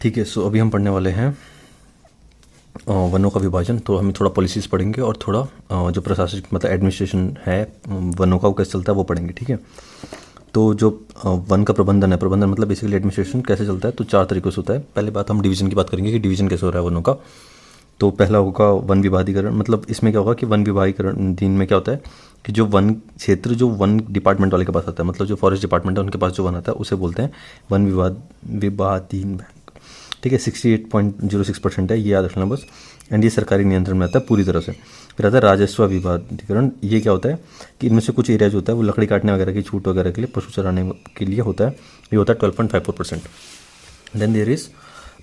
ठीक है, सो अभी हम पढ़ने वाले हैं वनों का विभाजन। तो हम थोड़ा पॉलिसीज़ पढ़ेंगे और थोड़ा जो प्रशासनिक मतलब एडमिनिस्ट्रेशन है वनों का वो कैसे चलता है वो पढ़ेंगे। ठीक है, तो जो वन का प्रबंधन है, प्रबंधन मतलब बेसिकली एडमिनिस्ट्रेशन कैसे चलता है, तो 4 तरीक़ों से होता है। पहले बात हम डिवीज़न की बात करेंगे कि डिवीज़न कैसे हो रहा है वनों का। तो पहला होगा वन विभागीकरण। मतलब इसमें क्या होगा कि वन विभागीकरण दिन में क्या होता है कि जो वन क्षेत्र जो वन डिपार्टमेंट वाले के पास आता है, मतलब जो फॉरेस्ट डिपार्टमेंट है उनके पास जो वन आता है उसे बोलते हैं वन विभागीन। ठीक है, 68.06% है, ये याद रखना बस। एंड ये सरकारी नियंत्रण में आता है पूरी तरह से। फिर आता है राजस्व विभागीकरण। ये क्या होता है कि इनमें से कुछ एरिया जो होता है वो लकड़ी काटने वगैरह की छूट वगैरह के लिए, पशु चराने के लिए होता है। ये होता है 12.54%। Then there is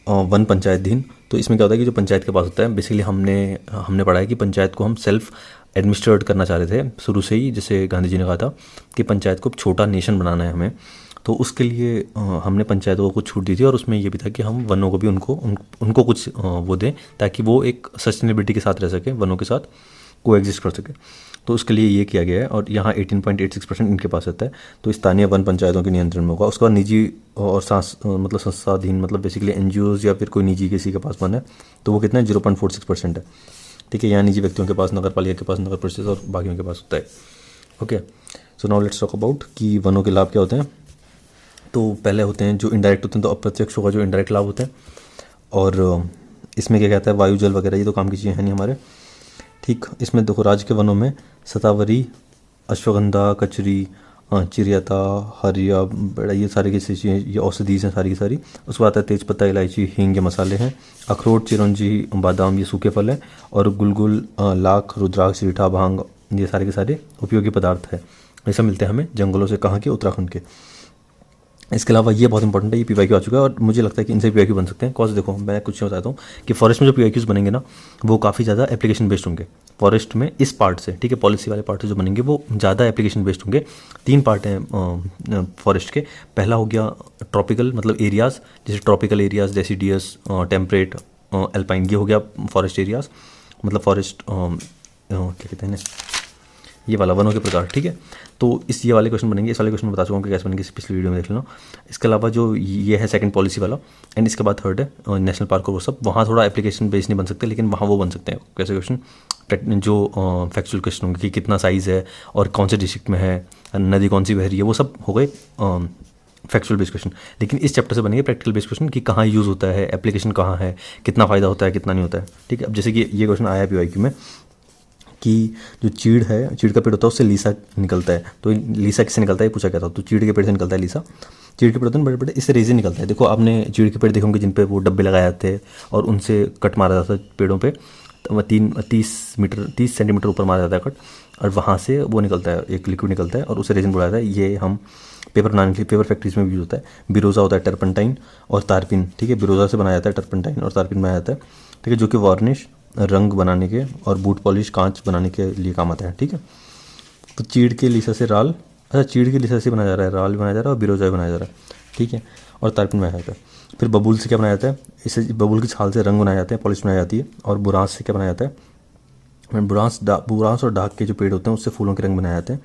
one panchayat din. तो इसमें क्या होता है कि जो पंचायत के पास होता है, बेसिकली हमने पढ़ा है कि पंचायत को हम सेल्फ एडमिनिस्ट्रेट करना चाह रहे थे शुरू से ही, जैसे गांधी जी ने कहा था कि पंचायत को छोटा नेशन बनाना है हमें। तो उसके लिए हमने पंचायतों को कुछ छूट दी थी और उसमें ये भी था कि हम वनों को भी उनको कुछ वो दें ताकि वो एक सस्टेनेबिलिटी के साथ रह सके, वनों के साथ को एग्जिस्ट कर सके। तो उसके लिए ये किया गया है और यहाँ 18.86% इनके पास रहता है। तो स्थानीय वन पंचायतों के नियंत्रण में होगा। उसके बाद निजी और मतलब संस्थाधीन, मतलब बेसिकली एनजीओज या फिर कोई निजी किसी के पास वन है तो वो कितना है 0.46% है। ठीक है, यहाँ निजी व्यक्तियों के पास, नगर पालिका के पास, नगर परिषद और बाकियों के पास होता है। Okay, so now let's talk about कि वनों के लाभ क्या होते हैं। तो पहले होते हैं जो इनडायरेक्ट होते हैं, तो अप्रत्यक्ष होगा जो इनडायरेक्ट लाभ होते हैं। और इसमें क्या कहता है वायु जल वगैरह, ये तो काम की चीज़ें हैं नहीं हमारे। ठीक, इसमें देखो राज्य के वनों में शतावरी, अश्वगंधा, कचरी, चिरैता, हरिया, बड़ा, ये सारी की चीज़ें, ये औषधि हैं सारी की सारी। उसके बाद आता है तेजपत्ता, इलायची, हींग, ये मसाले हैं। अखरोट, चिरौंजी, बादाम, ये सूखे फल हैं। और गुलगुल, लाख, रुद्राक्ष, रीठा, भांग, ये सारे के सारे उपयोगी पदार्थ है। ये सब मिलते हैं हमें जंगलों से। कहाँ के? उत्तराखंड के। इसके अलावा ये बहुत इंपॉर्टेंट है, ये पीवाईक्यू आ चुका है और मुझे लगता है कि इनसे पीवाईक्यू बन सकते हैं। कौन से? देखो मैं कुछ बताता हूँ कि फॉरेस्ट में जो पीवाईक्यूज बनेंगे ना वो काफ़ी ज़्यादा एप्लीकेशन बेस्ड होंगे फॉरेस्ट में, इस पार्ट से। ठीक है, पॉलिसी वाले पार्ट से जो बनेंगे वो ज़्यादा एप्लीकेशन बेस्ड होंगे। 3 पार्ट हैं फॉरेस्ट के। पहला हो गया ट्रॉपिकल, मतलब एरियाज़, जैसे tropical areas, deciduous, temperate, alpine, ये हो गया फॉरेस्ट एरियाज़, मतलब फॉरेस्ट क्या कहते हैं ये वाला, वनों के प्रकार। ठीक है, तो ये वाले क्वेश्चन बनेंगे। इस वाले क्वेश्चन में बता चुका हूँ कि कैसे बनेंगे, पिछली वीडियो में देख लेना। इसके अलावा जो ये है सेकंड पॉलिसी वाला, एंड इसके बाद थर्ड है नेशनल पार्क और वो सब। वहाँ थोड़ा एप्लीकेशन बेस्ड नहीं बन सकते, लेकिन वहाँ वो बन सकते हैं। कैसे क्वेश्चन? जो फैक्चुअल क्वेश्चन होंगे कि कितना साइज़ है और कौन से डिस्ट्रिक्ट में है, नदी कौन सी बह रही है, वो सब हो गए फैक्चुअल बेस्ड क्वेश्चन। लेकिन इस चैप्टर से बनेंगे प्रैक्टिकल बेस्ड क्वेश्चन कि कहाँ यूज़ होता है, एप्लीकेशन कहाँ है, कितना फ़ायदा होता है, कितना नहीं होता है। ठीक है, अब जैसे कि ये क्वेश्चन आया है पीवाईक्यू में कि जो चीड़ है, चीड़ का पेड़ होता है, उससे लीसा निकलता है। तो लीसा किससे निकलता है पूछा गया था। तो चीड़ के पेड़ से निकलता है लीसा। चीड़ के पेड़ होते हैं बड़े बड़े, इससे रेजिन निकलता है। देखो आपने चीड़ के पेड़ देखे होंगे जिन पे वो डब्बे लगाए जाते हैं और उनसे कट मारा जाता है पेड़ों पे। तो 30 सेंटीमीटर ऊपर मारा जाता है कट, और वहाँ से वो निकलता है, एक लिक्विड निकलता है और उसे रेजिन बोला जाता है। ये हम पेपर बनाने के लिए, पेपर फैक्ट्रीज में भी यूज होता है। बिरोजा होता है, टर्पंटाइन और तारपिन। ठीक है, बिरोजा से बनाया जाता है, टर्पंटाइन और तारपिन बनाया जाता है। ठीक है, जो कि वार्निश, रंग बनाने के और बूट पॉलिश, कांच बनाने के लिए काम आता है। ठीक है, तो चीड़ के लीसा से राल, अच्छा चीड़ के लीसा से बनाया जा रहा है, राल भी बनाया जा रहा है और बिरोजा भी बनाया जा रहा है। ठीक है, और तारपिन बनाया जाता है। फिर बबूल से क्या बनाया जाता है? इससे बबूल की छाल से रंग बनाए जाते हैं, पॉलिश बनाई जाती है। और बुरांस से क्या बनाया जाता है? बुरांस और डाक के जो पेड़ होते हैं उससे फूलों के रंग बनाए जाते हैं,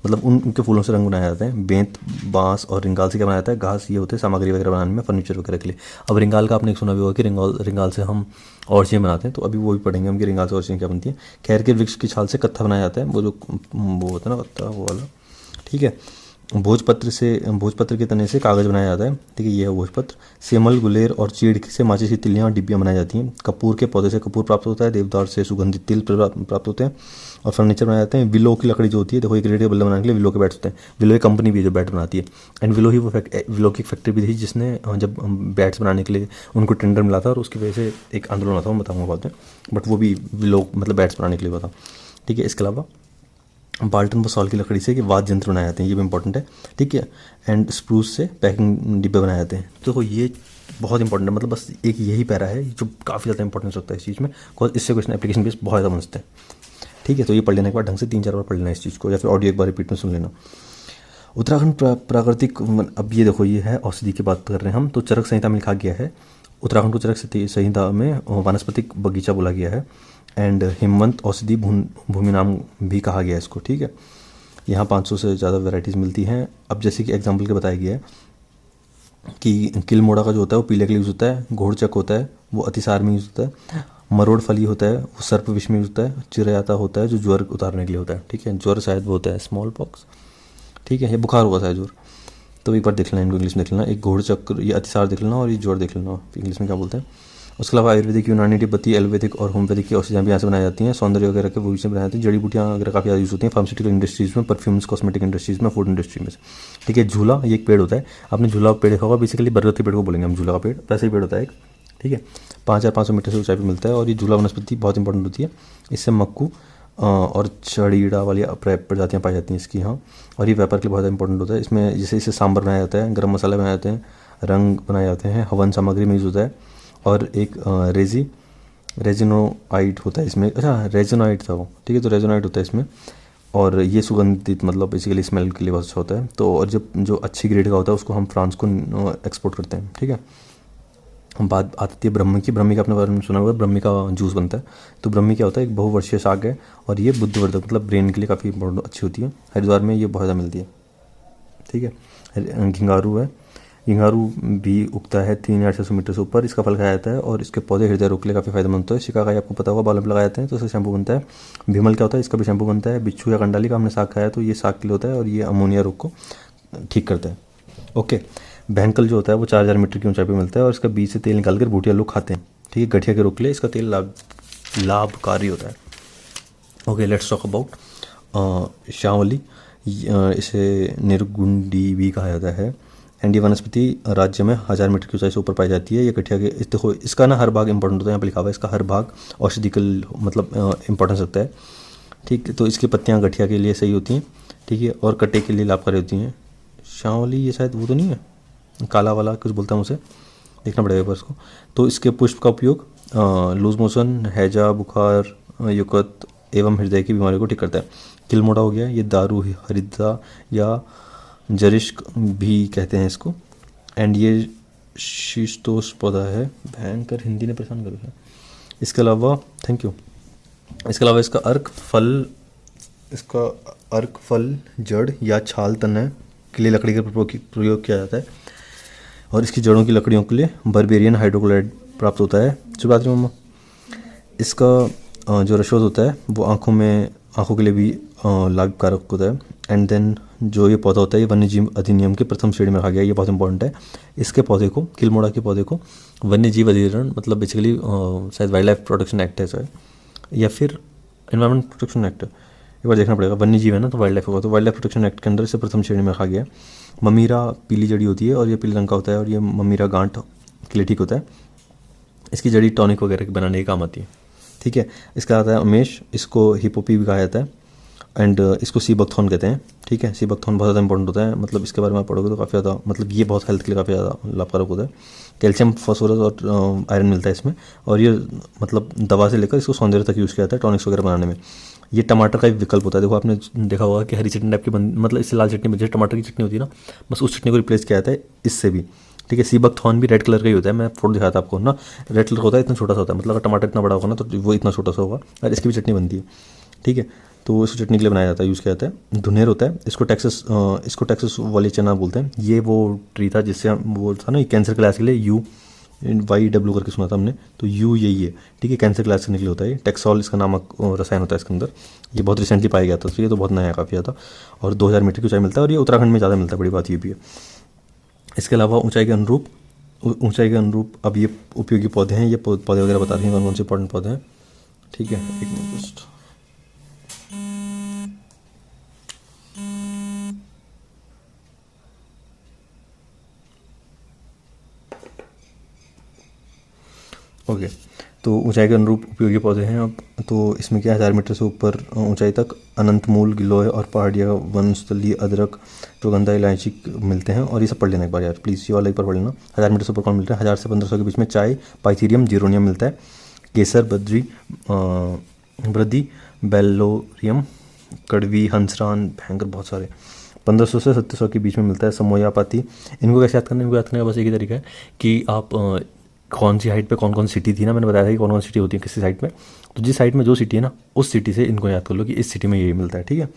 मतलब उनके फूलों से रंग बनाए जाते हैं। बेंत, बांस और रिंगाल से क्या बनाया जाता है? घास, ये होते हैं सामग्री वगैरह बनाने में, फर्नीचर वगैरह के लिए। अब रिंगाल का आपने सुना भी होगा कि रिंगाल से हम और चीज़ें बनाते हैं, तो अभी वो भी पढ़ेंगे हम कि रिंगाल से और चीज़ें क्या बनती हैं। खैर के वृक्ष की छाल से कत्था बनाया जाता है, वो होता है ना कत्था, वो वाला। ठीक है, भोजपत्र के तने से कागज़ बनाया जाता है। ठीक है, ये है भोजपत्र। सेमल, गुलेर और चीड़ से माचिस की तिलियाँ और डिब्बियाँ बनाई जाती हैं। कपूर के पौधे से कपूर प्राप्त होता है। देवदार से सुगंधित तिल प्राप्त होते हैं और फर्नीचर बनाए जाते हैं। विलो की लकड़ी जो होती है, देखो एक रेडियो बल्ले बनाने के लिए विलो के बैट्स होते हैं। विलो एक कंपनी भी है जो बैट बनाती है, एंड विलो की एक फैक्ट्री भी थी जिसने जब बैट्स बनाने के लिए उनको टेंडर मिला था और उसकी वजह से एक आंदोलन हुआ था, मैं बताऊँगा बाद में। बट वो भी विलो मतलब बैट्स बनाने के लिए हुआ था। ठीक है, इसके अलावा बाल्टन व सॉल की लकड़ी से कि वाद्य यंत्र बनाए जाते हैं, ये भी इंपॉर्टेंट है। ठीक है, एंड स्प्रूस से पैकिंग डिब्बे बनाए जाते हैं। तो ये बहुत इंपॉर्टेंट है, मतलब बस एक यही पैरा है जो काफ़ी ज़्यादा इंपॉर्टेंस रखता है इस चीज़ में, बिकॉज इससे क्वेश्चन एप्लीकेशन बेस बहुत ज़्यादा बनते हैं। ठीक है, तो ये पढ़ लेने के बाद ढंग से 3-4 बार पढ़ लेना इस चीज़ को, या फिर ऑडियो एक बार रिपीट में सुन लेना। उत्तराखंड प्राकृतिक, अब ये देखो ये है औषधि की बात कर रहे हैं हम, तो चरक संहिता में लिखा गया है उत्तराखंड को चरक संहिता में वानस्पतिक बगीचा बोला गया है। एंड हिमवंत औषधि भूमि नाम भी कहा गया है इसको। ठीक है, यहाँ 500 से ज़्यादा वैरायटीज़ मिलती हैं। अब जैसे कि एग्जाम्पल के बताया गया है कि किलमोड़ा का जो होता है वो पीले के लिए यूज़ होता है, घोड़चक होता है वो अतिसार में यूज़ होता है, मरोड़ फली होता है वो सर्प विष में यूज़ होता है, चिरयाता होता है जो ज्वर उतारने के लिए होता है, ठीक है। ज्वर शायद वो होता है स्मॉल पॉक्स, ठीक है, ये बुखार होगा शायद ज्वर। तो एक बार देख लेना, इनको इंग्लिश में देख लेना, एक घोड़चक्र ये अतिसार देख लेना और ये ज्वर देख लेना इंग्लिश में क्या बोलते हैं। उसके अलावा आयुर्वेदिक, यूनानी, तिब्बती, एलोपैथिक और होम्योपैथिक की औषधियाँ भी यहाँ से बनाई जाती हैं। सौंदर्य वगैरह के वो भी बनाई जाती हैं। जड़ी बूटियाँ वगैरह काफ़ी ज़्यादा यूज़ होती हैं फार्मास्यूटिकल इंडस्ट्रीज़ में, परफ्यूम्स, कॉस्मेटिक इंडस्ट्रीज़ में, फूड इंडस्ट्री में से, ठीक है। झूला ये एक पेड़ होता है, आपने झूला पेड़ देखा होगा, बेसिकली बरगद के पेड़ को बोलेंगे हम झूला का पेड़, वैसे ही पेड़ होता है एक, ठीक है। 5,500 मीटर से ऊंचाई पर मिलता है और ये झूला वनस्पति बहुत इंपॉर्टेंट होती है। इससे मक्कू और छड़ीड़ा वाली प्रजातियाँ पाई जाती हैं इसकी, हाँ। और ये व्यापार के लिए बहुत ज़्यादा इंपॉर्टेंट होता है। इसमें जैसे इससे सांभर बनाया जाता है, गरम मसाला बनाए जाते हैं, रंग बनाए जाते हैं, हवन सामग्री में यूज़ होता है। और एक रेजिनोआइड होता है इसमें, अच्छा रेजिनोआइड था वो, ठीक है। तो रेजिनोआइड होता है इसमें और ये सुगंधित मतलब बेसिकली स्मेल के लिए बहुत अच्छा होता है। तो और जब जो अच्छी ग्रेड का होता है उसको हम फ्रांस को एक्सपोर्ट करते हैं, ठीक है। हम बात आती है ब्रह्मी की। ब्रह्मी का अपने बारे में सुना हुआ है, ब्रह्मी का जूस बनता है। तो ब्रह्मी क्या होता है, एक बहुवर्षीय साग है और ये बुद्धिवर्धक मतलब ब्रेन के लिए काफ़ी अच्छी होती है। हरिद्वार में ये बहुत ज़्यादा मिलती है, ठीक है। घिंगारू है, घिंगारू भी उगता है 3,600 मीटर से ऊपर। इसका फल खाया जाता है और इसके पौधे हृदय रोग के लिए काफ़ी फायदेमंद होता है। शिकाकाई आपको पता होगा, बालों पर लगाए जाते हैं तो इसका शैम्पू बनता है। भीमल क्या होता है, इसका भी शैम्पू बनता है। बिच्छू या कंडाली का हमने साग खाया तो ये साग के लिए होता है और ये अमोनिया रोग को ठीक करता है, ओके। बैंकल जो होता है वो 4,000 मीटर की ऊंचाई पर मिलता है और इसका बीज से तेल निकाल कर भूटिया लोग खाते हैं, ठीक है। गठिया के रोग के लिए इसका तेल लाभकारी होता है, ओके। लेट्स टॉक अबाउट शावली। इसे निर्गुंडी भी कहा जाता है एंड ये वनस्पति राज्य में 1,000 मीटर की ऊंचाई से ऊपर पाई जाती है। ये गठिया के देखो इसका ना हर भाग इंपॉर्टेंट होता है, यहाँ पे लिखा हुआ है इसका हर भाग औषधिकल मतलब इंपॉर्टेंस रखता है, ठीक है। तो इसकी पत्तियाँ गठिया के लिए सही होती हैं, ठीक है, और कटे के लिए लाभकारी होती हैं। शावली ये शायद वो तो नहीं है, काला वाला कुछ बोलता है, उसे देखना पड़ेगा पर इसको। तो इसके पुष्प का उपयोग लूज मोशन, हैजा, बुखार, युकत एवं हृदय की बीमारियों को ठीक करता है। किलमोड़ा हो गया, ये दारू हरिद्रा या जरिश्क भी कहते हैं इसको एंड ये शीतोष्ण पौधा है। भयंकर हिंदी ने परेशान कर दिया। इसके अलावा थैंक यू, इसके अलावा इसका अर्क फल जड़ या छाल तने के लिए लकड़ी का प्रयोग किया जाता है और इसकी जड़ों की लकड़ियों के लिए बर्बेरियन हाइड्रोक्लोराइड प्राप्त होता है। जो बात रही मम्मा, इसका जो रसोद होता है वो आँखों के लिए भी लाभकारक होता है। एंड देन जो ये पौधा होता है ये वन्यजीव अधिनियम के प्रथम श्रेणी में रखा गया है, ये बहुत इंपॉर्टेंट है। इसके पौधे को, किलमोड़ा के पौधे को वन्यजीव अधिनियम मतलब बेसिकली शायद वाइल्ड लाइफ प्रोटेक्शन एक्ट है शायद, या फिर एनवायरमेंट प्रोटेक्शन एक्ट, एक बार देखना पड़ेगा। वन्यजीव है ना तो वाइल्ड लाइफ होगा, तो वाइल्ड लाइफ प्रोटेक्शन एक्ट के अंदर इसे प्रथम श्रेणी में रखा गया है। ममीरा पीली जड़ी होती है और ये पीले रंग का होता है और ये ममीरा गांठ के लिए ठीक होता है। इसकी जड़ी टॉनिक वगैरह बनाने के काम आती है, ठीक है। इसका आता है उमेश, इसको हिपोपी भी कहा जाता है एंड इसको सी बकथॉर्न कहते हैं, ठीक है। सी बकथॉर्न बहुत ज़्यादा इंपॉर्टेंट होता है, मतलब इसके बारे में आप पढ़ोगे तो काफ़ी ज़्यादा मतलब ये बहुत हेल्थ के लिए काफ़ी ज़्यादा लाभकारक होता है। कैल्शियम, फॉस्फोरस और आयरन मिलता है इसमें और ये मतलब दवा से लेकर इसको सौंदर्य तक यूज़ किया जाता है टॉनिक्स वगैरह बनाने में। ये टमाटर का एक विकल्प होता है। देखो आपने देखा होगा कि हरी चटनी टाइप की मतलब इससे लाल चटनी जैसे टमाटर की चटनी होती है ना, बस उस चटनी को रिप्लेस किया जाता है इससे भी, ठीक है। सी बकथॉर्न भी रेड कलर का ही होता है, मैं फोटो दिखाया था आपको ना, रेड कलर होता है, इतना छोटा सा होता है, मतलब अगर टमाटर इतना बड़ा होगा ना तो वो इतना छोटा सा होगा और इसकी भी चटनी बनती है, ठीक है। तो इसको चटनी के लिए बनाया जाता है, यूज़ किया जाता है। धुनेर होता है, इसको टेक्सास वाली चना बोलते हैं। ये वो ट्री था जिससे वो था ना कैंसर क्लास के लिए UYW करके सुना था हमने, तो यू यही है, ठीक है। कैंसर क्लास करने के लिए होता है। टेक्सॉल इसका नामक रसायन होता है इसके अंदर। ये बहुत रिसेंटली पाया गया था तो ये तो बहुत नया है काफ़ी ज़्यादा और 2,000 मीटर की ऊंचाई मिलता है और ये उत्तराखंड में ज़्यादा मिलता है, बड़ी बात ये भी है। इसके अलावा ऊंचाई के अनुरूप अब ये उपयोगी पौधे हैं, ये पौधे वगैरह बता रहे हैं कौन कौन से इंपॉर्टेंट पौधे हैं, ठीक है। एक मिनट जस्ट, ओके। तो ऊंचाई के अनुरूप उपयोगी पौधे हैं अब। तो इसमें क्या 1,000 मीटर से ऊपर ऊंचाई तक अनंत मूल, गिलोय और पहाड़िया, वनस्थली, अदरक, चुगंधा, इलायची मिलते हैं और ये सब पढ़ लेना एक बार यार प्लीज़, ये वाला एक बार पढ़ लेना। 1,000 मीटर से ऊपर कौन मिलता है, 1,000 से 1,500 के बीच में चाय, पाइथीरियम, जीरोनियम मिलता है। केसर, बद्री, बेलोरियम, कड़वी, हंसरान, भयंकर बहुत सारे। 1,500 से 700 के बीच में मिलता है समोयापाती। इनको कैसे याद करना है, इनको याद करने का बस एक ही तरीका है कि आप कौन सी हाइट पे कौन कौन सिटी थी ना, मैंने बताया था कि कौन कौन सिटी होती है किसी साइड में, तो जिस साइड में जो सिटी है ना उस सिटी से इनको याद कर लो कि इस सिटी में यही मिलता है, ठीक है।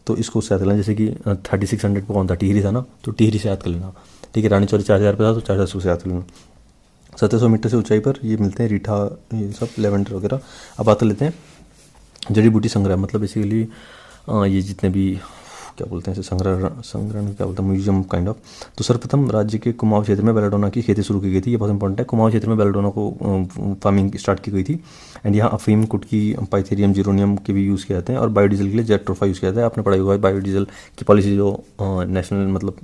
तो इसको उससे याद कर लेना, जैसे कि 3600 पे कौन था, टिहरी था ना, तो टिहरी से याद कर लेना। ठीक है। रानी चौरी 4000 पे था तो 4000 से याद कर लेना। 1700 मीटर से ऊंचाई पर ये मिलते हैं रीठा, ये सब लेवेंडर वगैरह। अब बात कर लेते हैं जड़ी बूटी संग्रह, मतलब बेसिकली ये जितने भी क्या बोलते हैं इसे, संग्रहण क्या बोलते हैं, म्यूजियम काइंड ऑफ। तो सर्वप्रथम राज्य के कुमाऊं क्षेत्र में बेलाडोना की खेती शुरू की गई थी। ये बहुत इंपॉर्टेंट है। कुमाऊं क्षेत्र में बेलाडोना को फार्मिंग स्टार्ट की गई थी। एंड यहाँ अफीम, कुटकी, पाइथेरियम, जीरोनियम के भी यूज़ किए जाते हैं। और बायोडीजल के लिए जेट ट्रोफा यूज़ किया जाता है। आपने पढ़ा हुआ है बायोडीजल की पॉलिसी जो नेशनल मतलब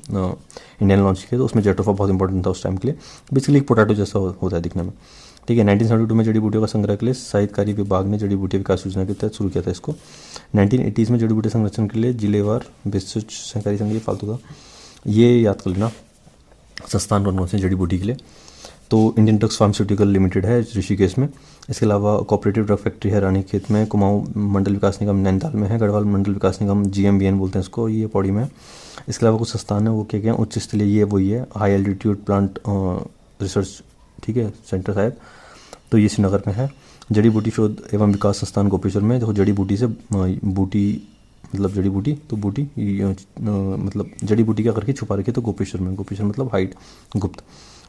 इंडियन लॉन्च की, तो उसमें जेट ट्रोफा बहुत इंपॉर्टेंट था उस टाइम के लिए। बेसिकली पोटैटो जैसा होता है दिखने में, ठीक है। 1972 में जड़ी बूटियों का संग्रह के लिए साहित्यकारी विभाग ने जड़ी बूटी विकास योजना के तहत शुरू किया था इसको। 1980s में जड़ी बूटी संरक्षण के लिए जिलेवार विस्तृत सहकारी संघ, ये फालतू था, ये याद कर लेना। संस्थान कौन कौन से जड़ी बूटी के लिए, तो इंडियन ड्रग्स फार्मास्यूटिकल लिमिटेड है ऋषिकेश में। इसके अलावा कोऑपरेटिव ड्रग फैक्ट्री है रानीखेत में। कुमाऊं मंडल विकास निगम नैनीताल में है। गढ़वाल मंडल विकास निगम GMBN बोलते हैं इसको, ये पौड़ी में है। इसके अलावा कुछ संस्थान है वो क्या क्या उच्च स्तरीय, ये वही है हाई एल्टीट्यूड प्लांट रिसर्च, ठीक है, सेंटर शायद, तो ये श्रीनगर में है। जड़ी बूटी शोध एवं विकास संस्थान गोपेश्वर में। देखो जड़ी बूटी से बूटी मतलब जड़ी बूटी, तो बूटी मतलब जड़ी बूटी क्या करके छुपा रखी है, तो गोपेश्वर में, गोपेश्वर मतलब हाइट, गुप्त,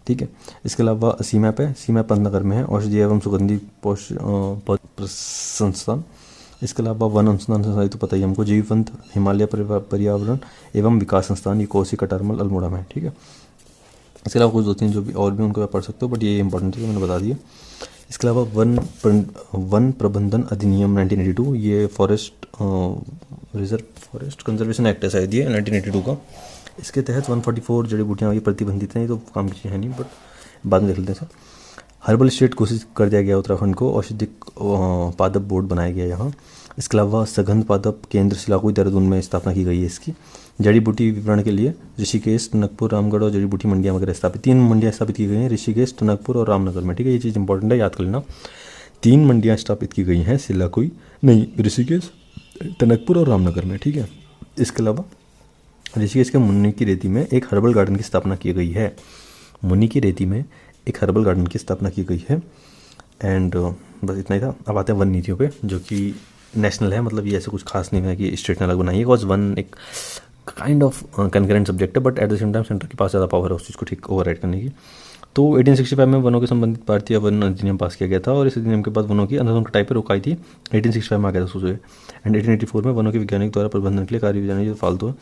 ठीक है। इसके अलावा सीमैप है, सीमैप पंतनगर में है। औषधि एवं सुगंधी संस्थान। इसके अलावा वन अनुसंधान संस्थान तो पता ही हमको, जीववंत हिमालय पर्यावरण एवं विकास संस्थान, ये कोसी कटारमल अल्मोड़ा में है, ठीक है। इसके अलावा कुछ 2-3 जो भी और भी उनको पढ़ सकते हो, बट ये इंपॉर्टेंट है, मैंने बता दिया। इसके अलावा वन प्रबंधन अधिनियम 1982, ये forest reserve forest conservation act है शायद ये 1982 का। इसके तहत 144 जड़ी बूटियाँ ये प्रतिबंधित हैं, ये तो काम की चीज़ है नहीं, बट बाद में देख लेते हैं सर। हर्बल स्टेट घोषित कर दिया गया उत्तराखंड को। औषधिक पादप बोर्ड बनाया गया यहाँ। इसके अलावा सघन पादप केंद्र सिलाकुई देहरादून में स्थापना की गई है इसकी। जड़ी बूटी विपणन के लिए ऋषिकेश, टनकपुर, रामगढ़ और जड़ी बूटी मंडियाँ वगैरह स्थापित, 3 मंडियाँ स्थापित की गई हैं ऋषिकेश, टनकपुर और रामनगर में, ठीक है। ये चीज़ इंपॉर्टेंट है, याद कर लेना। 3 मंडियाँ स्थापित की गई हैं सिलाकुई नहीं ऋषिकेश, टनकपुर और रामनगर में, ठीक है। इसके अलावा ऋषिकेश के मुन्नी की रेती में एक हर्बल गार्डन की स्थापना की गई है। मुन्नी की रेती में एक हर्बल गार्डन की स्थापना की गई है। एंड बस इतना ही था। अब आते हैं वन नीतियों पे, जो कि नेशनल है, मतलब ये ऐसे कुछ खास नहीं है कि स्टेट ने अलग बनाई है, बिकॉज वन एक काइंड ऑफ कंकरेंट सब्जेक्ट है, but at the same time centre के पास ज़्यादा पावर है उस चीज़ को ठीक ओवरराइड करने की। तो 1865 में वनों के संबंधित भारतीय वन अधिनियम पास किया गया था, और इस अधिनियम के बाद वनों की अंधाधुंध कटाई पर रोक आई थी। 1865 में आ गया था सोचो। एंड 1884 में वनों के वैज्ञानिक द्वारा प्रबंधन के लिए कार्य विधान, ये फालतू है।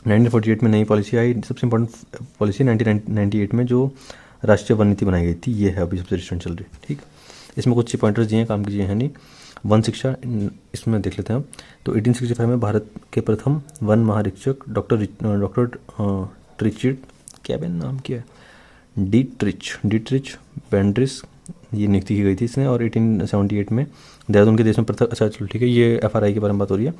1948 में नई पॉलिसी आई, सबसे इंपॉर्टेंट पॉलिसी 1998 में जो राष्ट्रीय वन नीति बनाई गई थी, ये है अभी सबसे रिसेंट चल रही है, ठीक। इसमें कुछ पॉइंटर्स दिए हैं, काम की चीज़ें हैं नहीं। वन शिक्षा, इसमें देख लेते हैं हम। तो 1865 में भारत के प्रथम वन महानिरीक्षक डॉक्टर ट्रिचिड, क्या बेन नाम क्या है, डीट्रिच बेंड्रिस, ये नियुक्ति की गई थी इसने। और 1878 में देहरादून के देश में प्रथम, अच्छा चलो ठीक है, ये FRI के बारे में बात हो रही है।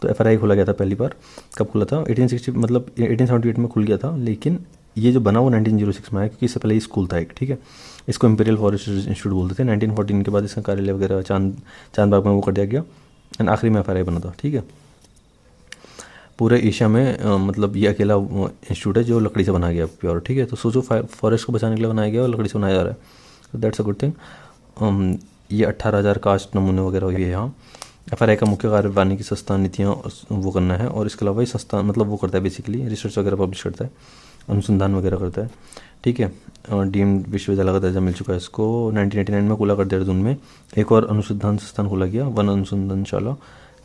तो FRI खोला गया था पहली बार, कब खुला था, 1860 मतलब 1878 में खुल गया था, लेकिन ये जो बना वो 1906 में आया, क्योंकि इससे पहले ही स्कूल था एक, ठीक है। इसको इंपीरियल फॉरेस्ट इंस्टीट्यूट बोलते थे। 1914 के बाद इसका कार्यालय वगैरह चांदबाग में वो कर दिया गया, एंड आखिरी में FRI बना था, ठीक है। पूरे एशिया में मतलब ये अकेला इंस्टीट्यूट है जो लकड़ी से बनाया गया प्योर, ठीक है। तो सोचो फॉरेस्ट को बचाने के लिए बनाया गया और लकड़ी से बनाया जा रहा है, तो दैट्स अ गुड थिंग। ये 18,000 कास्ट नमूने वगैरह हुए हैं यहाँ। FRI का मुख्य कार्य वानिकी संस्थान नीतियाँ वो करना है, और इसके अलावा ये संस्थान मतलब वो करता है बेसिकली रिसर्च वगैरह पब्लिश करता है, अनुसंधान वगैरह करता है, ठीक है। डीम्ड विश्वविद्यालय का दर्जा मिल चुका है इसको। 1989 में कोलाघाट देहरादून में एक और अनुसंधान संस्थान खोला गया, वन अनुसंधानशाला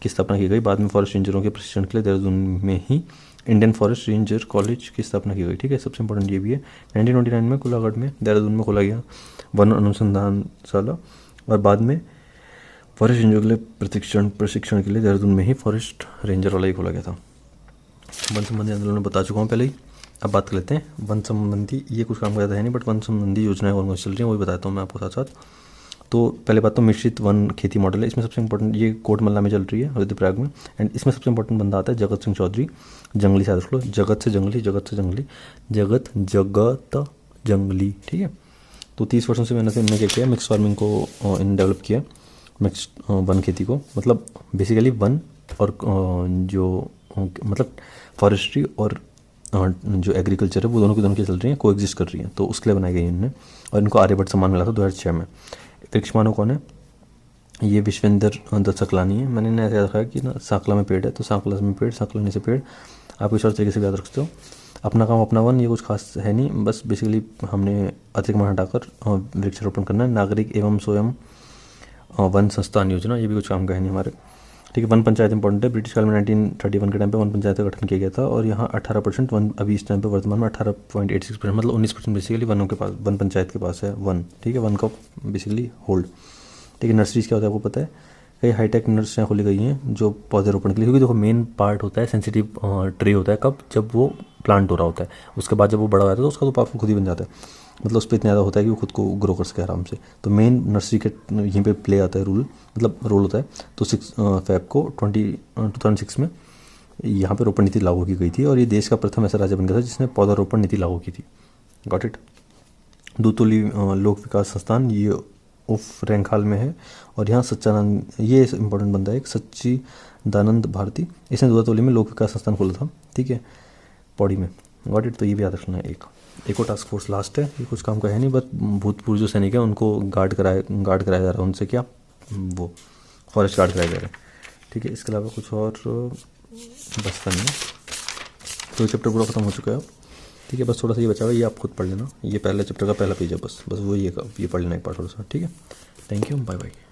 की स्थापना की गई। बाद में फॉरेस्ट रेंजरों के प्रशिक्षण के लिए देहरादून में ही इंडियन फॉरेस्ट रेंजर कॉलेज की स्थापना की गई, ठीक है। सबसे इंपॉर्टेंट ये भी है। 1929 में कोलाघाट में देहरादून में खोला गया वन अनुसंधानशाला, और बाद में फॉरेस्ट रेंजर के लिए प्रशिक्षण के लिए देहरादून में ही फॉरेस्ट रेंजर वाला ही खोला गया था। वन संबंधी आंदोलन में बता चुका हूँ पहले ही। अब बात कर लेते हैं वन संबंधी, ये कुछ काम करता है नहीं, बट वन संबंधी योजनाएं और चल रही हैं, वही बताता हूँ मैं आपको साथ साथ। तो पहले बात तो मिश्रित वन खेती मॉडल है। इसमें सबसे इंपॉर्टेंट ये कोटमल्ला में चल रही है, रुद्रप्रयाग में। एंड इसमें सबसे इंपॉर्टेंट बंदा आता है जगत सिंह चौधरी, जंगली से याद रख लो, जगत से जंगली, जंगली, ठीक है। तो 30 वर्षों से मैंने क्या किया, मिक्स फार्मिंग को इन डेवलप किया, मिक्स वन खेती को, मतलब बेसिकली वन और जो मतलब फॉरेस्ट्री और जो एग्रीकल्चर है वो दोनों की चल रही हैं, को एग्जिस्ट कर रही हैं, तो उसके लिए बनाई गई इनने। और इनको आर्यभट्ट सम्मान मिला था 2006 में। वृक्ष मानव कौन है, ये विश्वेंद्र दत्त सकलानी है। मैंने ऐसा याद रखा है कि ना सांकला में पेड़ है, तो सांकला में पेड़, सांकलानी से पेड़, आप इस और तरीके से याद रख सकते हो। अपना काम अपना वन, ये कुछ खास है नहीं, बस बेसिकली हमने अतिरिक्त मान हटाकर वृक्षारोपण करना है। नागरिक एवं स्वयं वन संस्थान योजना, ये भी कुछ काम का है नहीं हमारे, ठीक है। वन पंचायत इंपॉर्टेंट है। ब्रिटिश काल में 1931 के टाइम पे वन पंचायत का गठन किया गया था और यहाँ 18% वन, अभी इस टाइम पे वर्तमान में 18.86%, मतलब 19% बेसिकली वनों के पास, वन पंचायत के पास है वन, ठीक है, वन का बेसिकली होल्ड, ठीक है। नर्सरीज क्या होता है आपको पता है, कई हाईटेक नर्सरियाँ खोली गई हैं जो पौधे रोपण के लिए, क्योंकि देखो मेन पार्ट होता है सेंसिटिव ट्रे होता है कब, जब वो प्लांट हो रहा होता है, उसके बाद जब वो बड़ा हो जाता है तो उसका तो पार्ट खुद ही बन जाता है, मतलब उस पर इतना ज़्यादा होता है कि वो खुद को ग्रो कर सके आराम से। तो मेन नर्सरी के यहीं पे प्ले आता है रूल, मतलब रोल होता है। तो 6 फ़रवरी को 2006 में यहाँ पे रोपण नीति लागू की गई थी और ये देश का प्रथम ऐसा राज्य बन गया था जिसने पौधारोपण नीति लागू की थी। Got it. दूतोली लोक विकास संस्थान, ये उफ रैंखाल में है और यहाँ सच्चानंद, ये इंपॉर्टेंट बंदा है एक, सच्चिदानंद भारती, इसने दूतोली में लोक विकास संस्थान खोला था, ठीक है, पौड़ी में। Got it. तो ये भी याद रखना है। एक और टास्क फोर्स लास्ट है, ये कुछ काम का है नहीं, बस भूतपूर्व जो सैनिक है उनको गार्ड कराया जा रहा है, उनसे क्या वो फॉरेस्ट गार्ड कराए जा रहे हैं, ठीक है। इसके अलावा कुछ और बचता नहीं है। तो चैप्टर पूरा खत्म हो चुका है अब, ठीक है। बस थोड़ा सा ये बचा हुआ है, ये आप खुद पढ़ लेना, ये पहले चैप्टर का पहला पेज है, बस वो ये पढ़ लेना एक बार थोड़ा सा, ठीक है। Thank you, bye bye.